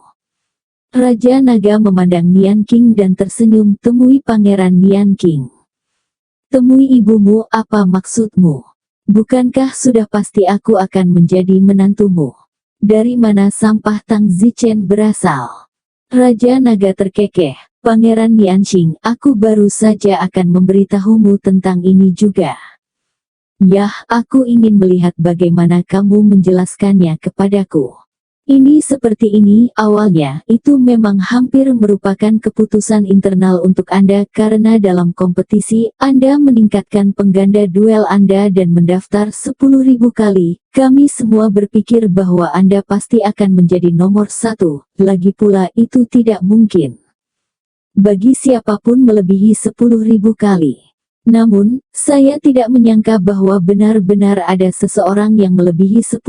Raja Naga memandang Nian King dan tersenyum, temui Pangeran Nian King. Temui ibumu, apa maksudmu? Bukankah sudah pasti aku akan menjadi menantumu? Dari mana sampah Tang Zichen berasal? Raja Naga terkekeh, Pangeran Nianxing, aku baru saja akan memberitahumu tentang ini juga. Yah, aku ingin melihat bagaimana kamu menjelaskannya kepadaku. Ini seperti ini, awalnya, itu memang hampir merupakan keputusan internal untuk Anda karena dalam kompetisi, Anda meningkatkan pengganda duel Anda dan mendaftar 10.000 kali. Kami semua berpikir bahwa Anda pasti akan menjadi nomor 1, lagi pula itu tidak mungkin. Bagi siapapun melebihi 10.000 kali. Namun, saya tidak menyangka bahwa benar-benar ada seseorang yang melebihi 10.000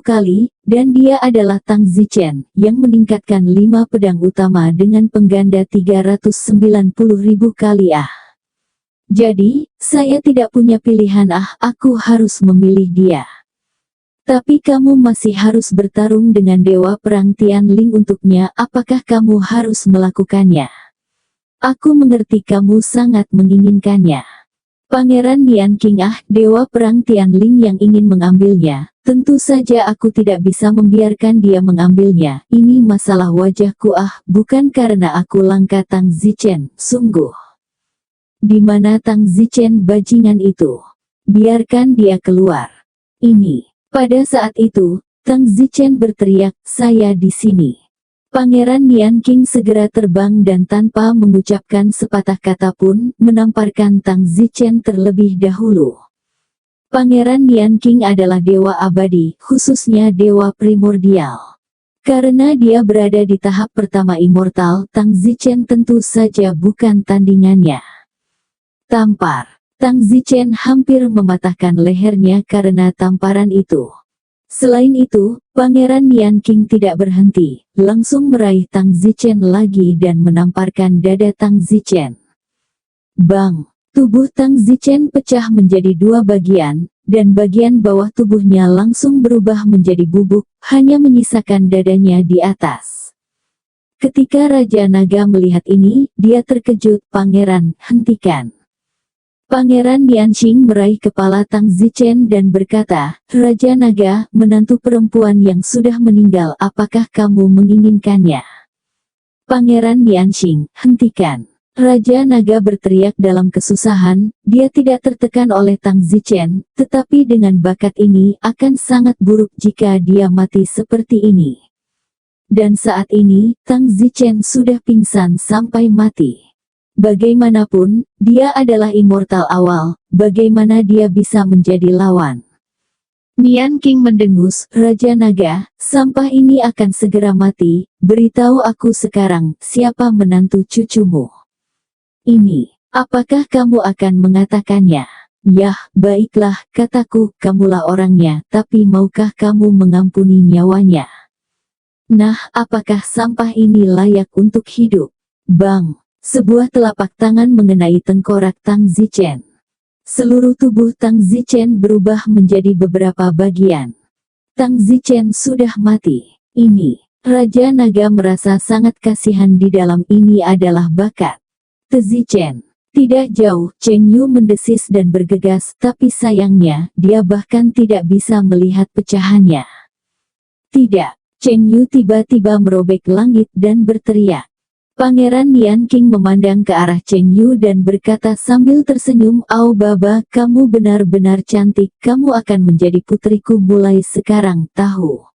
kali, dan dia adalah Tang Zichen, yang meningkatkan 5 pedang utama dengan pengganda 390.000 kali. Jadi, saya tidak punya pilihan, aku harus memilih dia. Tapi kamu masih harus bertarung dengan Dewa Perang Tianling untuknya, apakah kamu harus melakukannya? Aku mengerti kamu sangat menginginkannya. Pangeran Nian King, Dewa Perang Tianling yang ingin mengambilnya, tentu saja aku tidak bisa membiarkan dia mengambilnya, ini masalah wajahku, bukan karena aku langka. Tang Zichen, sungguh. Di mana Tang Zichen bajingan itu? Biarkan dia keluar. Ini. Pada saat itu, Tang Zichen berteriak, saya di sini. Pangeran Nian King segera terbang dan tanpa mengucapkan sepatah kata pun, menamparkan Tang Zichen terlebih dahulu. Pangeran Nian King adalah dewa abadi, khususnya dewa primordial. Karena dia berada di tahap pertama immortal, Tang Zichen tentu saja bukan tandingannya. Tampar. Tang Zichen hampir mematahkan lehernya karena tamparan itu. Selain itu, Pangeran Nian King tidak berhenti, langsung meraih Tang Zichen lagi dan menamparkan dada Tang Zichen. Bang! Tubuh Tang Zichen pecah menjadi dua bagian, dan bagian bawah tubuhnya langsung berubah menjadi bubuk, hanya menyisakan dadanya di atas. Ketika Raja Naga melihat ini, dia terkejut. Pangeran, hentikan. Pangeran Nianxing meraih kepala Tang Zichen dan berkata, Raja Naga, menantu perempuan yang sudah meninggal, apakah kamu menginginkannya? Pangeran Nianxing, hentikan. Raja Naga berteriak dalam kesusahan, dia tidak tertekan oleh Tang Zichen, tetapi dengan bakat ini akan sangat buruk jika dia mati seperti ini. Dan saat ini, Tang Zichen sudah pingsan sampai mati. Bagaimanapun, dia adalah immortal awal, bagaimana dia bisa menjadi lawan? Nian King mendengus, Raja Naga, sampah ini akan segera mati, beritahu aku sekarang, siapa menantu cucumu? Ini, apakah kamu akan mengatakannya? Yah, baiklah, kataku, kamulah orangnya, tapi maukah kamu mengampuni nyawanya? Nah, apakah sampah ini layak untuk hidup? Bang! Sebuah telapak tangan mengenai tengkorak Tang Zichen. Seluruh tubuh Tang Zichen berubah menjadi beberapa bagian. Tang Zichen sudah mati. Ini, Raja Naga merasa sangat kasihan di dalam ini adalah bakat Zichen. Tidak jauh, Cheng Yu mendesis dan bergegas, tapi sayangnya, dia bahkan tidak bisa melihat pecahannya. Tidak, Cheng Yu tiba-tiba merobek langit dan berteriak. Pangeran Nian King memandang ke arah Cheng Yu dan berkata sambil tersenyum, Ao Baba, kamu benar-benar cantik, kamu akan menjadi putriku mulai sekarang, tahu?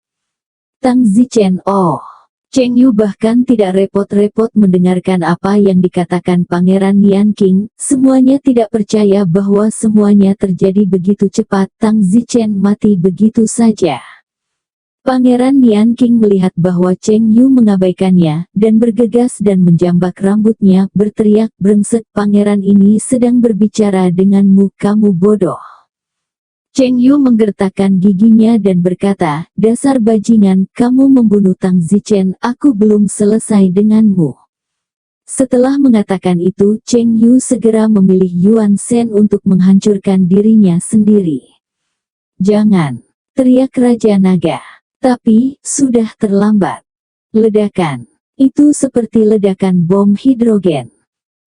Tang Zichen, oh. Cheng Yu bahkan tidak repot-repot mendengarkan apa yang dikatakan Pangeran Nian King, semuanya tidak percaya bahwa semuanya terjadi begitu cepat, Tang Zichen mati begitu saja. Pangeran Nian King melihat bahwa Cheng Yu mengabaikannya, dan bergegas dan menjambak rambutnya, berteriak, brengsek, pangeran ini sedang berbicara denganmu, kamu bodoh. Cheng Yu menggertakkan giginya dan berkata, dasar bajingan, kamu membunuh Tang Zichen, aku belum selesai denganmu. Setelah mengatakan itu, Cheng Yu segera memilih Yuan Shen untuk menghancurkan dirinya sendiri. Jangan! Teriak Raja Naga. Tapi, sudah terlambat. Ledakan. Itu seperti ledakan bom hidrogen.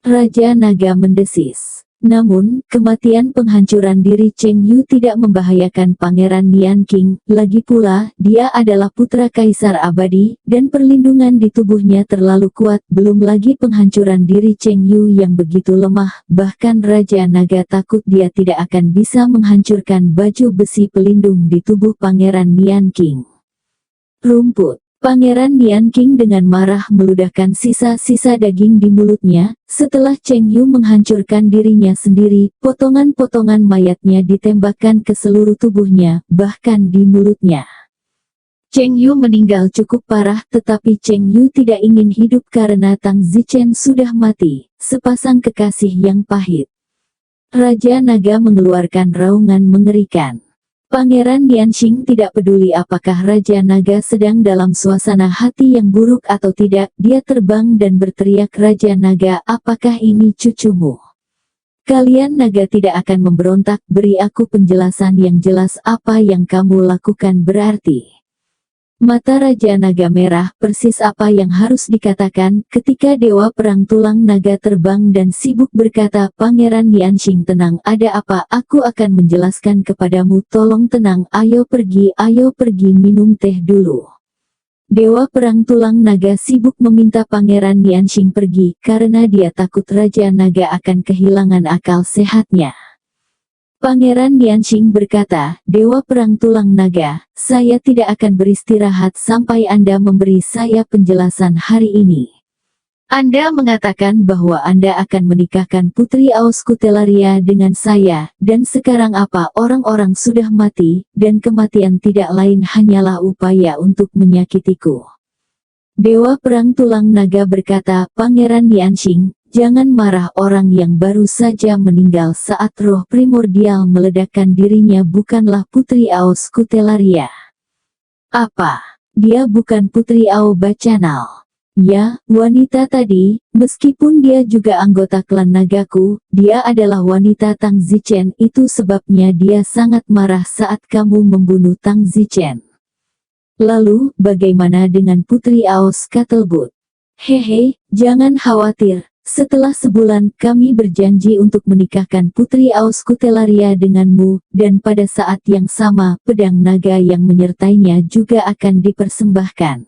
Raja Naga mendesis. Namun, kematian penghancuran diri Cheng Yu tidak membahayakan Pangeran Nian King, lagi pula, dia adalah putra kaisar abadi, dan perlindungan di tubuhnya terlalu kuat, belum lagi penghancuran diri Cheng Yu yang begitu lemah, bahkan Raja Naga takut dia tidak akan bisa menghancurkan baju besi pelindung di tubuh Pangeran Nian King. Rumput. Pangeran Nian King dengan marah meludahkan sisa-sisa daging di mulutnya. Setelah Cheng Yu menghancurkan dirinya sendiri, potongan-potongan mayatnya ditembakkan ke seluruh tubuhnya, bahkan di mulutnya. Cheng Yu meninggal cukup parah, tetapi Cheng Yu tidak ingin hidup karena Tang Zichen sudah mati, sepasang kekasih yang pahit. Raja Naga mengeluarkan raungan mengerikan. Pangeran Nianxing tidak peduli apakah Raja Naga sedang dalam suasana hati yang buruk atau tidak, dia terbang dan berteriak, Raja Naga, apakah ini cucumu? Kalian naga tidak akan memberontak, beri aku penjelasan yang jelas apa yang kamu lakukan berarti. Mata Raja Naga merah, persis apa yang harus dikatakan, ketika Dewa Perang Tulang Naga terbang dan sibuk berkata, Pangeran Nianxing tenang, ada apa, aku akan menjelaskan kepadamu, tolong tenang, ayo pergi minum teh dulu. Dewa Perang Tulang Naga sibuk meminta Pangeran Nianxing pergi, karena dia takut Raja Naga akan kehilangan akal sehatnya. Pangeran Nianxing berkata, Dewa Perang Tulang Naga, saya tidak akan beristirahat sampai Anda memberi saya penjelasan hari ini. Anda mengatakan bahwa Anda akan menikahkan Putri Auscutelaria dengan saya, dan sekarang apa orang-orang sudah mati, dan kematian tidak lain hanyalah upaya untuk menyakitiku. Dewa Perang Tulang Naga berkata, Pangeran Nianxing, jangan marah, orang yang baru saja meninggal saat roh primordial meledakkan dirinya bukanlah Putri Auscutelaria. Apa? Dia bukan Putri Aobacanal. Ya, wanita tadi, meskipun dia juga anggota klan nagaku, dia adalah wanita Tang Zichen, itu sebabnya dia sangat marah saat kamu membunuh Tang Zichen. Lalu, bagaimana dengan Putri Auscutlebutt? Hehe, jangan khawatir, setelah sebulan kami berjanji untuk menikahkan Putri Auscutelaria denganmu, dan pada saat yang sama, pedang naga yang menyertainya juga akan dipersembahkan.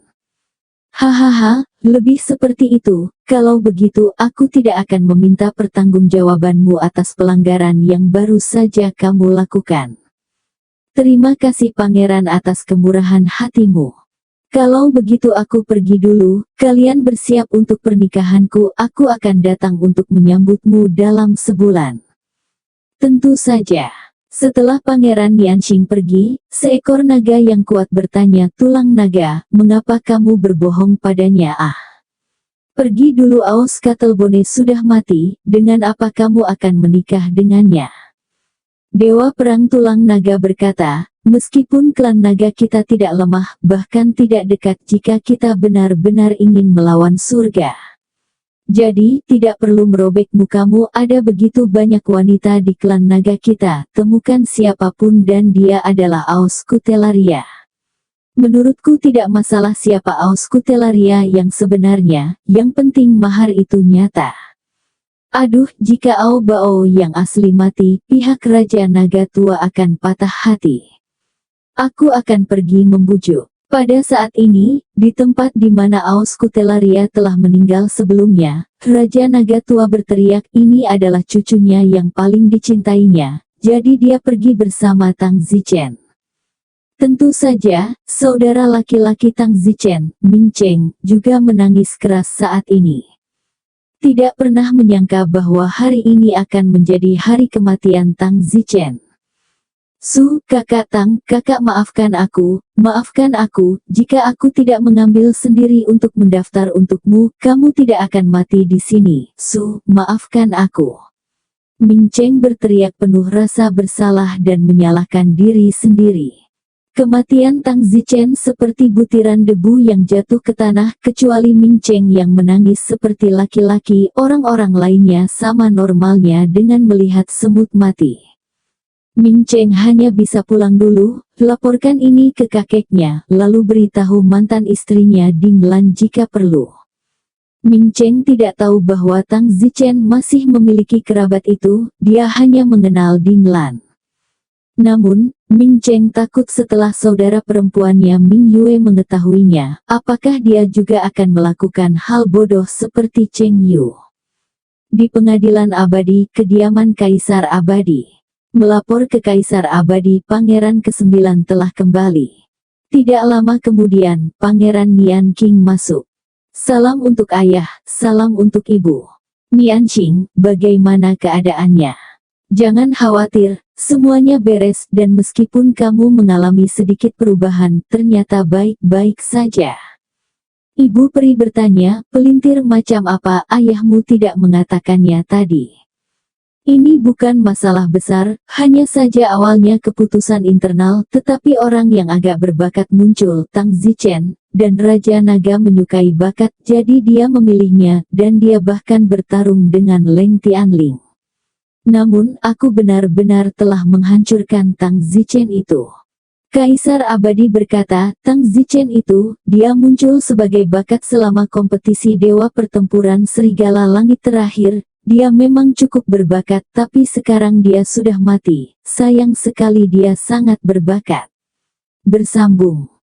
Hahaha, lebih seperti itu. Kalau begitu, aku tidak akan meminta pertanggungjawabanmu atas pelanggaran yang baru saja kamu lakukan. Terima kasih Pangeran atas kemurahan hatimu. Kalau begitu aku pergi dulu, kalian bersiap untuk pernikahanku, aku akan datang untuk menyambutmu dalam sebulan. Tentu saja. Setelah Pangeran Nianxing pergi, seekor naga yang kuat bertanya, Tulang Naga, mengapa kamu berbohong padanya? Pergi dulu, Auscutlebutt sudah mati, dengan apa kamu akan menikah dengannya? Dewa Perang Tulang Naga berkata, meskipun klan naga kita tidak lemah, bahkan tidak dekat jika kita benar-benar ingin melawan surga. Jadi, tidak perlu merobek mukamu, ada begitu banyak wanita di klan naga kita, temukan siapapun dan dia adalah Auscutelaria. Menurutku tidak masalah siapa Auscutelaria yang sebenarnya, yang penting mahar itu nyata. Aduh, jika Ao Bao yang asli mati, pihak Raja Naga Tua akan patah hati. Aku akan pergi membujuk. Pada saat ini, di tempat di mana Auscutelaria telah meninggal sebelumnya, Raja Naga Tua berteriak, ini adalah cucunya yang paling dicintainya, jadi dia pergi bersama Tang Zichen. Tentu saja, saudara laki-laki Tang Zichen, Ming Cheng, juga menangis keras saat ini. Tidak pernah menyangka bahwa hari ini akan menjadi hari kematian Tang Zichen. Su, kakak Tang, kakak maafkan aku, jika aku tidak mengambil sendiri untuk mendaftar untukmu, kamu tidak akan mati di sini. Su, maafkan aku. Ming Cheng berteriak penuh rasa bersalah dan menyalahkan diri sendiri. Kematian Tang Zichen seperti butiran debu yang jatuh ke tanah, kecuali Ming Cheng yang menangis seperti laki-laki, orang-orang lainnya sama normalnya dengan melihat semut mati. Ming Cheng hanya bisa pulang dulu, laporkan ini ke kakeknya, lalu beritahu mantan istrinya Ding Lan jika perlu. Ming Cheng tidak tahu bahwa Tang Zichen masih memiliki kerabat itu, dia hanya mengenal Ding Lan. Namun, Ming Cheng takut setelah saudara perempuannya Ming Yue mengetahuinya, apakah dia juga akan melakukan hal bodoh seperti Cheng Yu. Di pengadilan abadi, kediaman Kaisar Abadi. Melapor ke Kaisar Abadi, Pangeran ke-9 telah kembali. Tidak lama kemudian, Pangeran Nianqing masuk. Salam untuk ayah, salam untuk ibu. Nianqing, bagaimana keadaannya? Jangan khawatir, semuanya beres dan meskipun kamu mengalami sedikit perubahan, ternyata baik-baik saja. Ibu peri bertanya, pelintir macam apa ayahmu tidak mengatakannya tadi? Ini bukan masalah besar, hanya saja awalnya keputusan internal, tetapi orang yang agak berbakat muncul, Tang Zichen, dan Raja Naga menyukai bakat, jadi dia memilihnya, dan dia bahkan bertarung dengan Leng Tianling. Namun, aku benar-benar telah menghancurkan Tang Zichen itu. Kaisar Abadi berkata, Tang Zichen itu, dia muncul sebagai bakat selama kompetisi Dewa Pertempuran Serigala Langit terakhir. Dia memang cukup berbakat, tapi sekarang dia sudah mati. Sayang sekali, dia sangat berbakat. Bersambung.